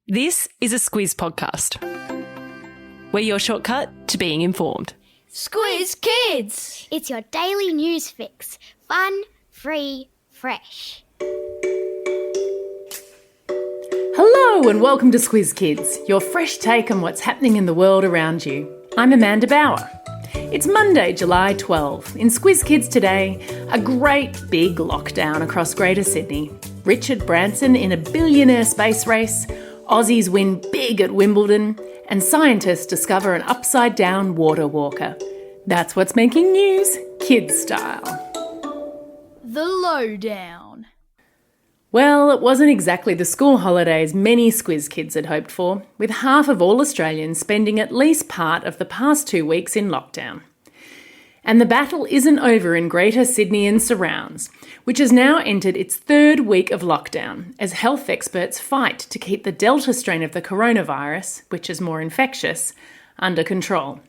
This is a Squiz podcast. We're your shortcut to being informed. Squiz Kids! It's your daily news fix. Fun, free, fresh. Hello and welcome to Squiz Kids, your fresh take on what's happening in the world around you. I'm Amanda Bauer. It's Monday, July 12. In Squiz Kids today, a great big lockdown across Greater Sydney. Richard Branson in a billionaire space race, Aussies win big at Wimbledon, and scientists discover an upside-down water walker. That's what's making news, kids style. The Lowdown. Well, it wasn't exactly the school holidays many Squiz Kids had hoped for, with half of all Australians spending at least part of the past 2 weeks in lockdown. And the battle isn't over in Greater Sydney and surrounds, which has now entered its third week of lockdown as health experts fight to keep the Delta strain of the coronavirus, which is more infectious, under control.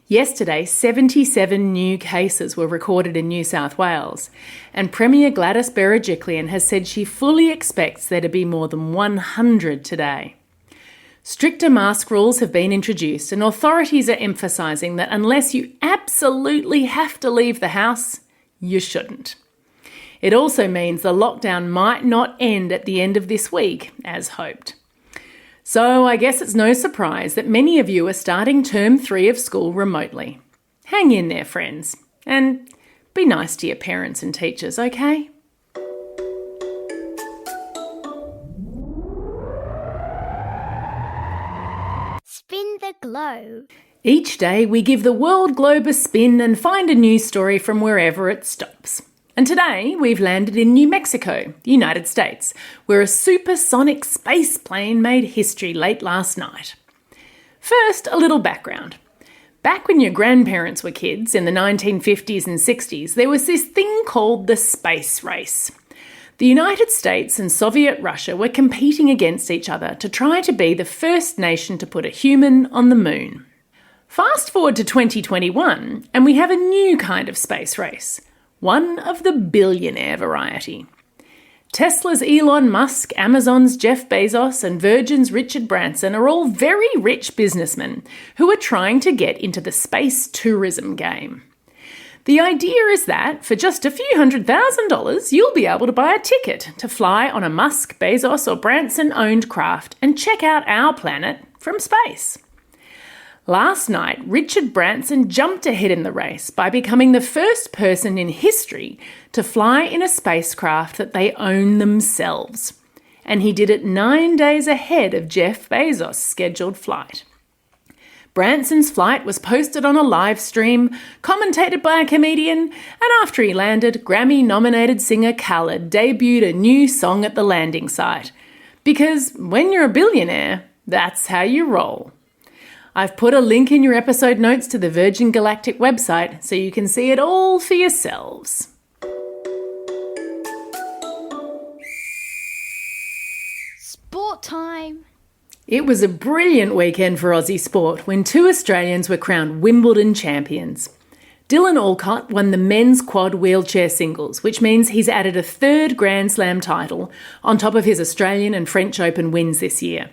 Yesterday, 77 new cases were recorded in New South Wales, and Premier Gladys Berejiklian has said she fully expects there to be more than 100 today. Stricter mask rules have been introduced, and authorities are emphasising that unless you absolutely have to leave the house, you shouldn't. It also means the lockdown might not end at the end of this week, as hoped. So I guess it's no surprise that many of you are starting term 3 of school remotely. Hang in there, friends, and be nice to your parents and teachers, okay? Spin the globe. Each day we give the world globe a spin and find a news story from wherever it stops. And today we've landed in New Mexico, the United States, where a supersonic space plane made history late last night. First, a little background. Back when your grandparents were kids in the 1950s and 60s, there was this thing called the space race. The United States and Soviet Russia were competing against each other to try to be the first nation to put a human on the moon. Fast forward to 2021, and we have a new kind of space race, one of the billionaire variety. Tesla's Elon Musk, Amazon's Jeff Bezos, and Virgin's Richard Branson are all very rich businessmen who are trying to get into the space tourism game. The idea is that for just a few $100,000, you'll be able to buy a ticket to fly on a Musk, Bezos or Branson-owned craft and check out our planet from space. Last night, Richard Branson jumped ahead in the race by becoming the first person in history to fly in a spacecraft that they own themselves. And he did it 9 days ahead of Jeff Bezos' scheduled flight. Branson's flight was posted on a live stream, commentated by a comedian, and after he landed, Grammy-nominated singer Khaled debuted a new song at the landing site. Because when you're a billionaire, that's how you roll. I've put a link in your episode notes to the Virgin Galactic website so you can see it all for yourselves. Sport time. It was a brilliant weekend for Aussie sport when 2 Australians were crowned Wimbledon champions. Dylan Alcott won the men's quad wheelchair singles, which means he's added a 3rd Grand Slam title on top of his Australian and French Open wins this year.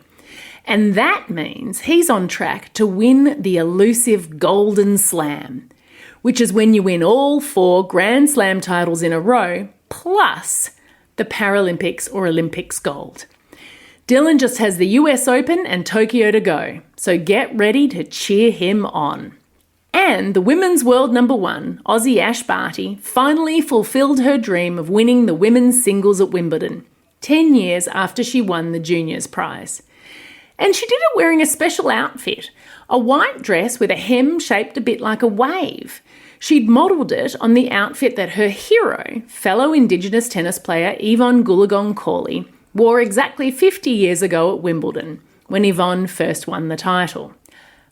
And that means he's on track to win the elusive Golden Slam, which is when you win all 4 Grand Slam titles in a row, plus the Paralympics or Olympics gold. Dylan just has the US Open and Tokyo to go, so get ready to cheer him on. And the women's world number 1, Aussie Ash Barty, finally fulfilled her dream of winning the women's singles at Wimbledon, 10 years after she won the juniors prize. And she did it wearing a special outfit, a white dress with a hem shaped a bit like a wave. She'd modelled it on the outfit that her hero, fellow Indigenous tennis player Yvonne Goolagong-Cawley, wore exactly 50 years ago at Wimbledon, when Yvonne first won the title.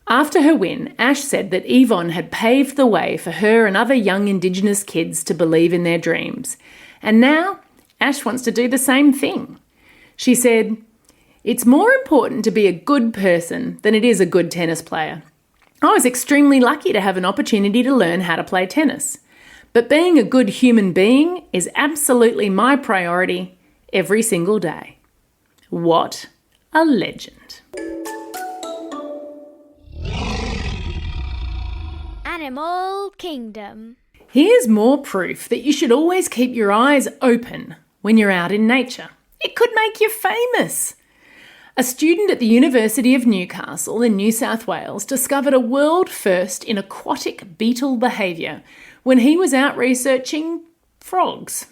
After her win, Ash said that Yvonne had paved the way for her and other young Indigenous kids to believe in their dreams. And now, Ash wants to do the same thing. She said, "It's more important to be a good person than it is a good tennis player. I was extremely lucky to have an opportunity to learn how to play tennis. But being a good human being is absolutely my priority every single day." What a legend. Animal Kingdom. Here's more proof that you should always keep your eyes open when you're out in nature. It could make you famous. A student at the University of Newcastle in New South Wales discovered a world first in aquatic beetle behaviour when he was out researching frogs.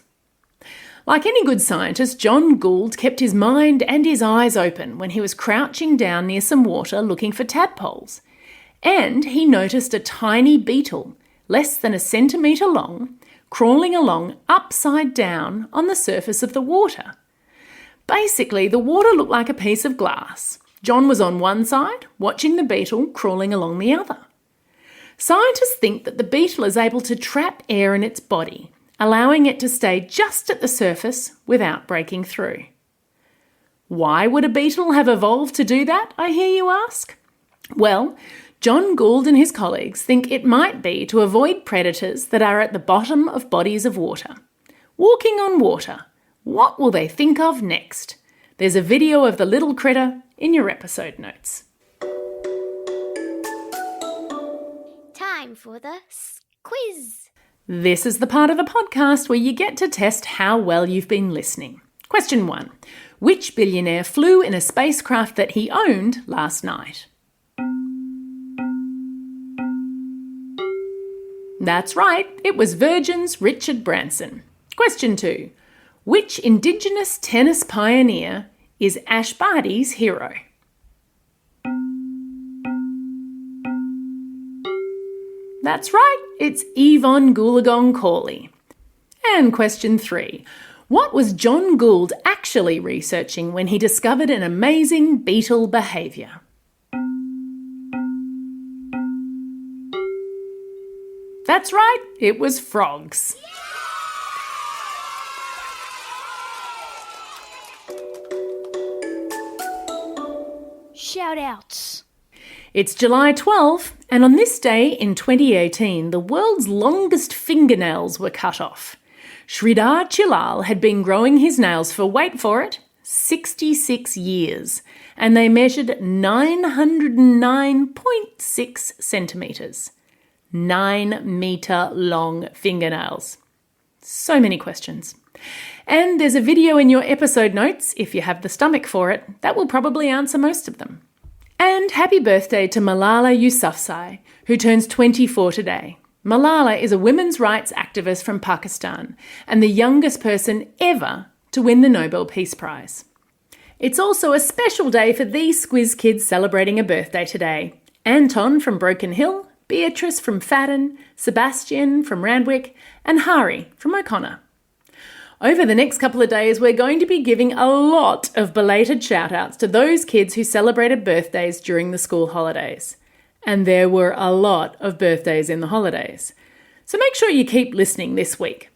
Like any good scientist, John Gould kept his mind and his eyes open when he was crouching down near some water looking for tadpoles. And he noticed a tiny beetle, less than a centimetre long, crawling along upside down on the surface of the water. Basically, the water looked like a piece of glass. John was on one side, watching the beetle crawling along the other. Scientists think that the beetle is able to trap air in its body, allowing it to stay just at the surface without breaking through. Why would a beetle have evolved to do that, I hear you ask? Well, John Gould and his colleagues think it might be to avoid predators that are at the bottom of bodies of water. Walking on water, what will they think of next? There's a video of the little critter in your episode notes. Time for the quiz. This is the part of the podcast where you get to test how well you've been listening. Question 1. Which billionaire flew in a spacecraft that he owned last night? That's right, it was Virgin's Richard Branson. Question 2. Which Indigenous tennis pioneer is Ash Barty's hero? That's right, it's Yvonne Goolagong Cawley. And question 3. What was John Gould actually researching when he discovered an amazing beetle behaviour? That's right, it was frogs. Shout outs. It's July 12, and on this day in 2018, the world's longest fingernails were cut off. Sridhar Chilal had been growing his nails for, wait for it, 66 years, and they measured 909.6 centimetres. 9-metre long fingernails. So many questions. And there's a video in your episode notes, if you have the stomach for it, that will probably answer most of them. And happy birthday to Malala Yousafzai, who turns 24 today. Malala is a women's rights activist from Pakistan and the youngest person ever to win the Nobel Peace Prize. It's also a special day for these Squiz Kids celebrating a birthday today. Anton from Broken Hill, Beatrice from Fadden, Sebastian from Randwick, and Hari from O'Connor. Over the next couple of days, we're going to be giving a lot of belated shout-outs to those kids who celebrated birthdays during the school holidays. And there were a lot of birthdays in the holidays. So make sure you keep listening this week.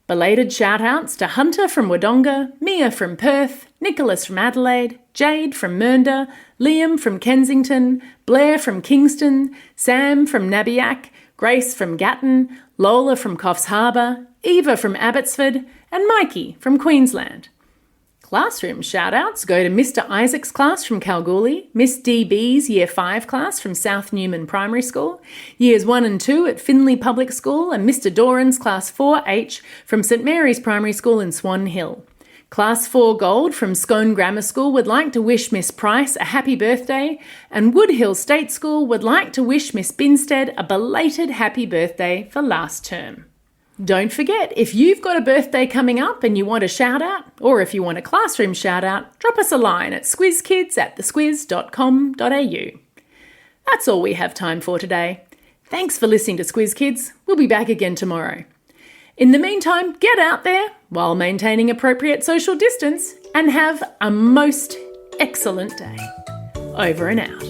Belated shout-outs to Hunter from Wodonga, Mia from Perth, Nicholas from Adelaide, Jade from Mernda, Liam from Kensington, Blair from Kingston, Sam from Nabiac, Grace from Gatton, Lola from Coffs Harbour, Eva from Abbotsford, and Mikey from Queensland. Classroom shout-outs go to Mr Isaac's class from Kalgoorlie, Miss DB's Year 5 class from South Newman Primary School, Years 1 and 2 at Finley Public School, and Mr Doran's Class 4H from St Mary's Primary School in Swan Hill. Class 4 Gold from Scone Grammar School would like to wish Miss Price a happy birthday, and Woodhill State School would like to wish Miss Binstead a belated happy birthday for last term. Don't forget, if you've got a birthday coming up and you want a shout out, or if you want a classroom shout out, drop us a line at squizkids@thesquiz.com.au. That's all we have time for today. Thanks for listening to Squiz Kids. We'll be back again tomorrow. In the meantime, get out there while maintaining appropriate social distance and have a most excellent day. Over and out.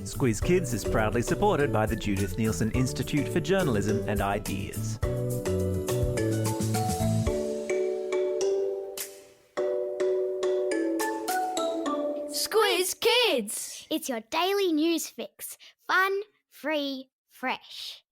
Squiz Kids is proudly supported by the Judith Neilson Institute for Journalism and Ideas. Squiz Kids! It's your daily news fix. Fun, free, fresh.